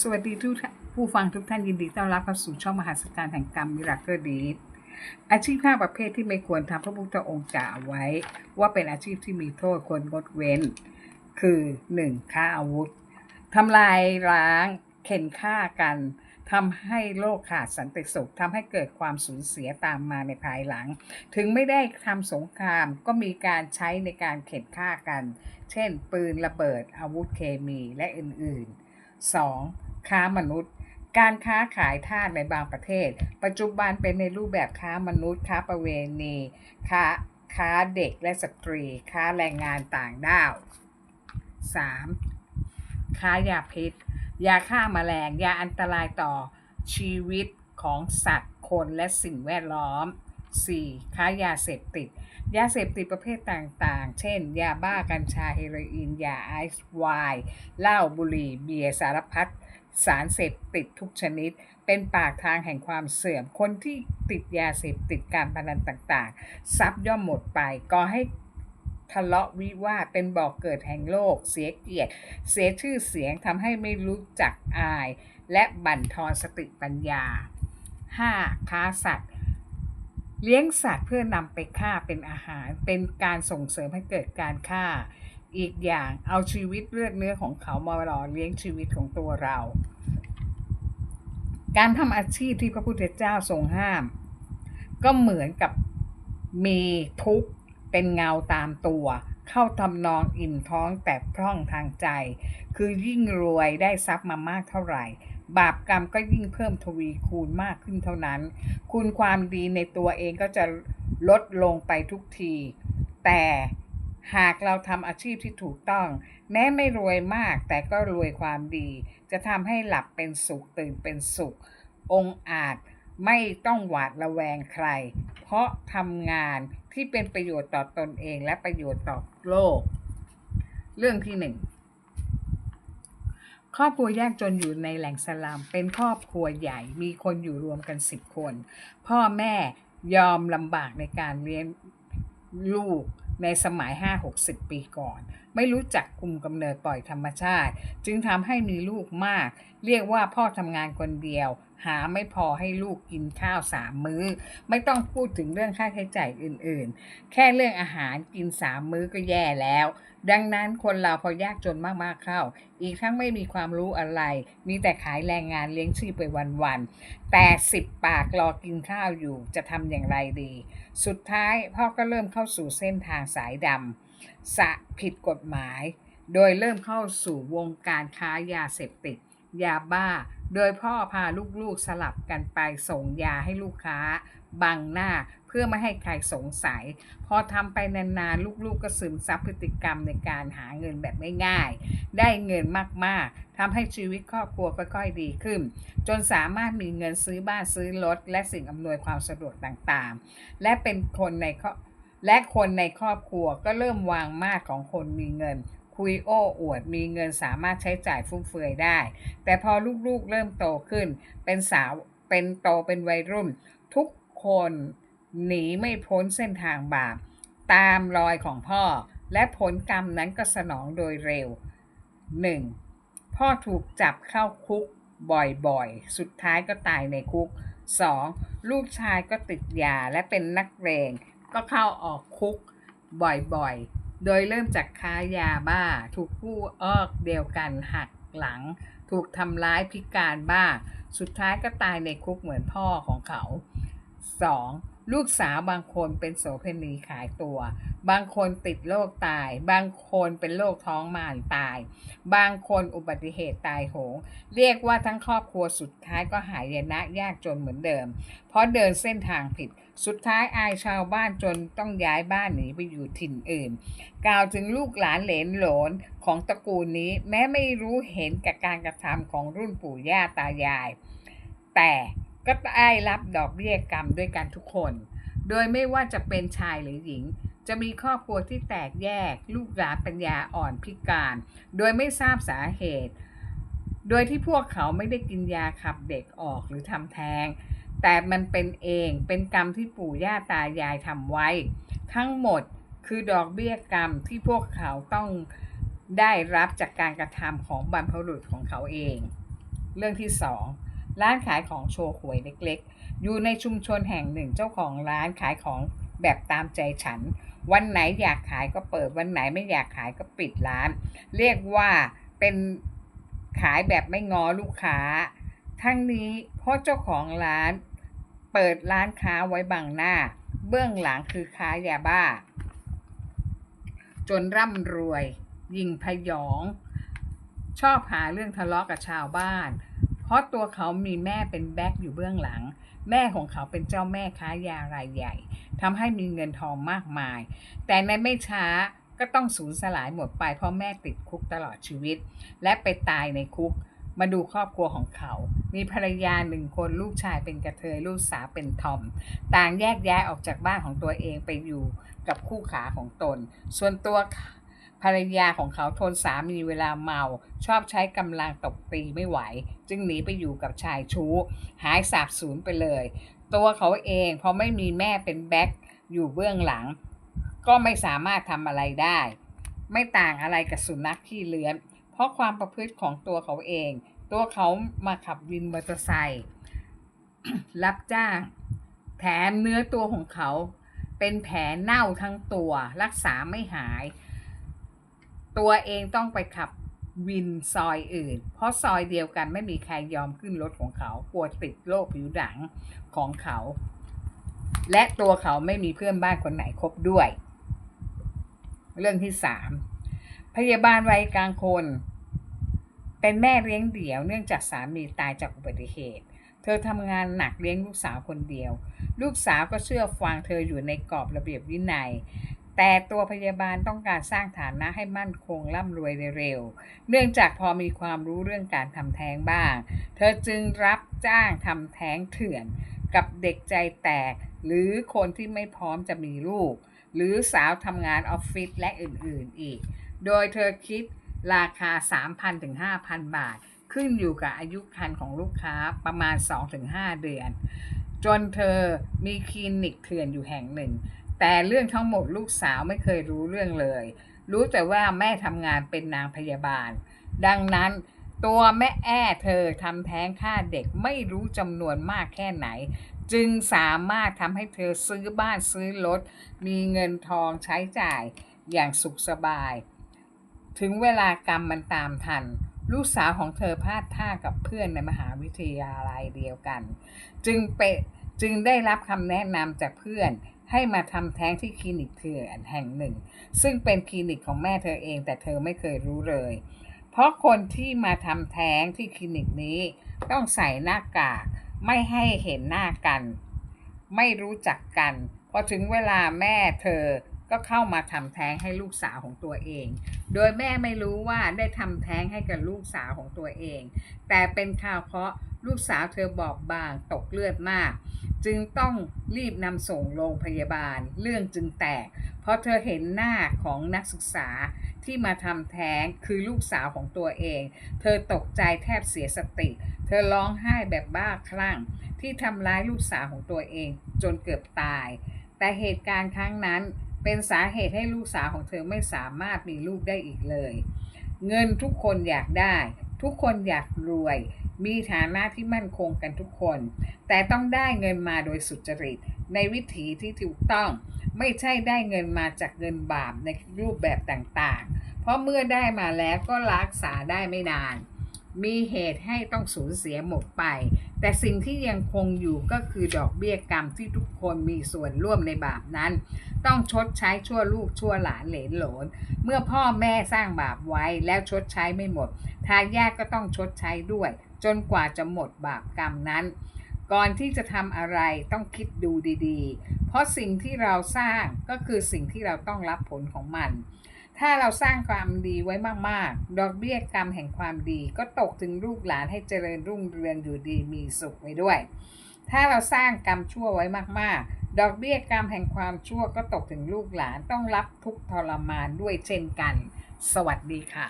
สวัสดีทุกท่านผู้ฟังทุกท่านยินดีต้อนรับเข้าสู่ช่องมหาสการแห่งกรรมมิราเคิลดีดอาชีพ5ประเภทที่ไม่ควรทำพระพุทธองค์กล่าวไว้ว่าเป็นอาชีพที่มีโทษควรงดเว้นคือ 1. ค้าอาวุธทำลายล้างเข็นฆ่ากันทำให้โลกขาดสันติสุขทำให้เกิดความสูญเสียตามมาในภายหลังถึงไม่ได้ทำสงครามก็มีการใช้ในการเข็นฆ่ากันเช่นปืนระเบิดอาวุธเคมีและอื่นๆ 2. ค้ามนุษย์การค้าขายทาสในบางประเทศปัจจุบันเป็นในรูปแบบค้ามนุษย์ค้าประเวณีค้าเด็กและสตรีค้าแรงงานต่างด้าว 3. ค้ายาพิษยาฆ่าแมลงยาอันตรายต่อชีวิตของสัตว์คนและสิ่งแวดล้อม 4. ค้ายาเสพติดยาเสพติดประเภทต่างๆเช่นยาบ้ากัญชาเฮโรอีนยาไอซ์ไวน์เหล้าบุหรี่เบียร์สารพัดสารเสพติดทุกชนิดเป็นปากทางแห่งความเสื่อมคนที่ติดยาเสพติดการพนันต่างๆทรัพย์ย่อมหมดไปก่อให้ทะเลาะวิวาทเป็นบ่อกเกิดแห่งโลกเสียเกียรติเสียชื่อเสียงทำให้ไม่รู้จักอายและบั่นทอนสติปัญญา 5. ค้าสัตว์เลี้ยงสัตว์เพื่อนำไปฆ่าเป็นอาหารเป็นการส่งเสริมให้เกิดการฆ่าอีกอย่างเอาชีวิตเลือดเนื้อของเขามาหล่อเลี้ยงชีวิตของตัวเราการทำอาชีพที่พระพุทธเจ้าทรงห้ามก็เหมือนกับมีทุกข์เป็นเงาตามตัวเข้าทำนองอิ่มท้องแต่พร่องทางใจคือยิ่งรวยได้ทรัพย์มามากเท่าไหร่บาปกรรมก็ยิ่งเพิ่มทวีคูณมากขึ้นเท่านั้นคุณความดีในตัวเองก็จะลดลงไปทุกทีแต่หากเราทำอาชีพที่ถูกต้องแม้ไม่รวยมากแต่ก็รวยความดีจะทำให้หลับเป็นสุขตื่นเป็นสุของค์อาจไม่ต้องหวาดระแวงใครเพราะทำงานที่เป็นประโยชน์ต่อตนเองและประโยชน์ต่อโลกเรื่องที่ 1ครอบครัวยากจนอยู่ในแหล่งสลัมเป็นครอบครัวใหญ่มีคนอยู่รวมกัน10 คนพ่อแม่ยอมลำบากในการเลี้ยงลูกในสมัย50-60 ปีก่อนไม่รู้จักคุมกำเนิดปล่อยธรรมชาติจึงทำให้มีลูกมากเรียกว่าพ่อทำงานคนเดียวหาไม่พอให้ลูกกินข้าว3 มื้อไม่ต้องพูดถึงเรื่องค่าใช้จ่ายอื่นๆแค่เรื่องอาหารกิน3 มื้อก็แย่แล้วดังนั้นคนเราพอยากจนมากๆเข้าอีกทั้งไม่มีความรู้อะไรมีแต่ขายแรงงานเลี้ยงชีพไปวันๆแต่10 ปากรอกินข้าวอยู่จะทำอย่างไรดีสุดท้ายพ่อก็เริ่มเข้าสู่เส้นทางสายดำผิดกฎหมายโดยเริ่มเข้าสู่วงการค้ายาเสพติดยาบ้าโดยพ่อพาลูกๆสลับกันไปส่งยาให้ลูกค้าบังหน้าเพื่อไม่ให้ใครสงสัยพอทำไปนานๆลูกๆก็ซึมซับพฤติกรรมในการหาเงินแบบง่ายๆได้เงินมากๆทำให้ชีวิตครอบครัวค่อยๆดีขึ้นจนสามารถมีเงินซื้อบ้านซื้อรถและสิ่งอำนวยความสะดวกต่างๆและเป็นคนในครอบครัวก็เริ่มวางมาตรของคนมีเงินคุยโอ้อวดมีเงินสามารถใช้จ่ายฟุ่มเฟือยได้แต่พอลูกๆเริ่มโตขึ้นเป็นสาวเป็นวัยรุ่นทุกคนหนีไม่พ้นเส้นทางบาปตามรอยของพ่อและผลกรรมนั้นก็สนองโดยเร็ว 1. พ่อถูกจับเข้าคุกบ่อยๆสุดท้ายก็ตายในคุก 2. ลูกชายก็ติดยาและเป็นนักเลงก็เข้าออกคุกบ่อยๆโดยเริ่มจากค้ายาบ้าถูกผู้เดียวกันหักหลังถูกทำร้ายพิการบ้างสุดท้ายก็ตายในคุกเหมือนพ่อของเขา 2. ลูกสาวบางคนเป็นโสเภณีขายตัวบางคนติดโรคตายบางคนเป็นโรคท้องมารตายบางคนอุบัติเหตุตายโหงเรียกว่าทั้งครอบครัวสุดท้ายก็หายนะยากจนเหมือนเดิมเพราะเดินเส้นทางผิดสุดท้ายอายชาวบ้านจนต้องย้ายบ้านหนีไปอยู่ถิ่นอื่นกล่าวถึงลูกหลานเหลนโหลนของตระกูลนี้แม้ไม่รู้เห็นกับการกระทำของรุ่นปู่ย่าตายายแต่ก็ได้รับดอกเบี้ยกรรมด้วยกันทุกคนโดยไม่ว่าจะเป็นชายหรือหญิงจะมีครอบครัวที่แตกแยกลูกหลานปัญญาอ่อนพิการโดยไม่ทราบสาเหตุโดยที่พวกเขาไม่ได้กินยาขับเด็กออกหรือทำแท้งแต่มันเป็นกรรมที่ปู่ย่าตายายทำไว้ทั้งหมดคือดอกเบี้ยกรรมที่พวกเขาต้องได้รับจากการกระทำของบรรพบุรุษของเขาเอง เรื่องที่2ร้านขายของโชว์หวยเล็กๆอยู่ในชุมชนแห่งหนึ่งเจ้าของร้านขายของแบบตามใจฉันวันไหนอยากขายก็เปิดวันไหนไม่อยากขายก็ปิดร้านเรียกว่าเป็นขายแบบไม่ง้อลูกค้าทั้งนี้เพราะเจ้าของร้านเปิดร้านค้าไว้บังหน้าเบื้องหลังคือค้ายาบ้าจนร่ำรวยยิงพยองชอบหาเรื่องทะเลาะกับชาวบ้านเพราะตัวเขามีแม่เป็นแบ็คอยู่เบื้องหลังแม่ของเขาเป็นเจ้าแม่ค้ายารายใหญ่ทำให้มีเงินทองมากมายแต่ในไม่ช้าก็ต้องสูญสลายหมดไปเพราะแม่ติดคุกตลอดชีวิตและไปตายในคุกมาดูครอบครัวของเขามีภรรยา1 คนลูกชายเป็นกระเทยลูกสาวเป็นทอมต่างแยกย้ายออกจากบ้านของตัวเองไปอยู่กับคู่ขาของตนส่วนตัวภรรยาของเขาทนสามีเวลาเมาชอบใช้กำลังตบตีไม่ไหวจึงหนีไปอยู่กับชายชู้หายสาบสูญไปเลยตัวเขาเองพอไม่มีแม่เป็นแบ็คอยู่เบื้องหลังก็ไม่สามารถทำอะไรได้ไม่ต่างอะไรกับสุนัขขี้เลื้อนเพราะความประพฤติของตัวเขาเองตัวเขามาขับวินมอเตอร์ไซค์ รับจ้างแถมเนื้อตัวของเขาเป็นแผลเน่าทั้งตัวรักษาไม่หายตัวเองต้องไปขับวินซอยอื่นเพราะซอยเดียวกันไม่มีใครยอมขึ้นรถของเขากลัวติดโรคผิวหนังของเขาและตัวเขาไม่มีเพื่อนบ้านคนไหนคบด้วยเรื่องที่3พยาบาลวัยกลางคนเป็นแม่เลี้ยงเดี่ยวเนื่องจากสามีตายจากอุบัติเหตุเธอทำงานหนักเลี้ยงลูกสาวคนเดียวลูกสาวก็เชื่อฟังเธออยู่ในกรอบระเบียบวินัยแต่ตัวพยาบาลต้องการสร้างฐานะให้มั่นคงร่ำรวยเร็วเนื่องจากพอมีความรู้เรื่องการทำแท้งบ้างเธอจึงรับจ้างทำแท้งเถื่อนกับเด็กใจแตกหรือคนที่ไม่พร้อมจะมีลูกหรือสาวทำงานออฟฟิศและอื่นๆอีกโดยเธอคิดราคา 3,000 ถึง 5,000 บาทขึ้นอยู่กับอายุครรภ์ของลูกค้าประมาณ 2-5 เดือนจนเธอมีคลินิกเถื่อนอยู่แห่งหนึ่งแต่เรื่องทั้งหมดลูกสาวไม่เคยรู้เรื่องเลยรู้แต่ว่าแม่ทำงานเป็นนางพยาบาลดังนั้นตัวแม่แอ้เธอทำแท้งฆ่าเด็กไม่รู้จำนวนมากแค่ไหนจึงสามารถทำให้เธอซื้อบ้านซื้อรถมีเงินทองใช้จ่ายอย่างสุขสบายถึงเวลากรรมมันตามทันลูกสาวของเธอพลาดท่ากับเพื่อนในมหาวิทยาลัยเดียวกันจึงได้รับคำแนะนำจากเพื่อนให้มาทำแท้งที่คลินิกเถื่อนแห่งหนึ่งซึ่งเป็นคลินิกของแม่เธอเองแต่เธอไม่เคยรู้เลยเพราะคนที่มาทำแท้งที่คลินิกนี้ต้องใส่หน้ากากไม่ให้เห็นหน้ากันไม่รู้จักกันพอถึงเวลาแม่เธอก็เข้ามาทำแท้งให้ลูกสาวของตัวเองโดยแม่ไม่รู้ว่าได้ทำแท้งให้กับลูกสาวของตัวเองแต่เป็นข่าวเพราะลูกสาวเธอบอบบางตกเลือดมากจึงต้องรีบนำส่งโรงพยาบาลเรื่องจึงแตกเพราะเธอเห็นหน้าของนักศึกษาที่มาทำแท้งคือลูกสาวของตัวเองเธอตกใจแทบเสียสติเธอร้องไห้แบบบ้าคลั่งที่ทำร้ายลูกสาวของตัวเองจนเกือบตายแต่เหตุการณ์ครั้งนั้นเป็นสาเหตุให้ลูกสาวของเธอไม่สามารถมีลูกได้อีกเลยเงินทุกคนอยากได้ทุกคนอยากรวยมีฐานะที่มั่นคงกันทุกคนแต่ต้องได้เงินมาโดยสุจริตในวิถีที่ถูกต้องไม่ใช่ได้เงินมาจากเงินบาปในรูปแบบต่างๆเพราะเมื่อได้มาแล้วก็รักษาได้ไม่นานมีเหตุให้ต้องสูญเสียหมดไปแต่สิ่งที่ยังคงอยู่ก็คือดอกเบี้ยกรรมที่ทุกคนมีส่วนร่วมในบาปนั้นต้องชดใช้ชั่วลูกชั่วหลานเหลนโหลนเมื่อพ่อแม่สร้างบาปไว้แล้วชดใช้ไม่หมดทายาทก็ต้องชดใช้ด้วยจนกว่าจะหมดบาปกรรมนั้นก่อนที่จะทำอะไรต้องคิดดูดีๆเพราะสิ่งที่เราสร้างก็คือสิ่งที่เราต้องรับผลของมันถ้าเราสร้างความดีไว้มากๆดอกเบี้ยกรรมแห่งความดีก็ตกถึงลูกหลานให้เจริญรุ่งเรืองอยู่ดีมีสุขไว้ด้วยถ้าเราสร้างกรรมชั่วไว้มากๆดอกเบี้ยกรรมแห่งความชั่วก็ตกถึงลูกหลานต้องรับทุกข์ทรมานด้วยเช่นกันสวัสดีค่ะ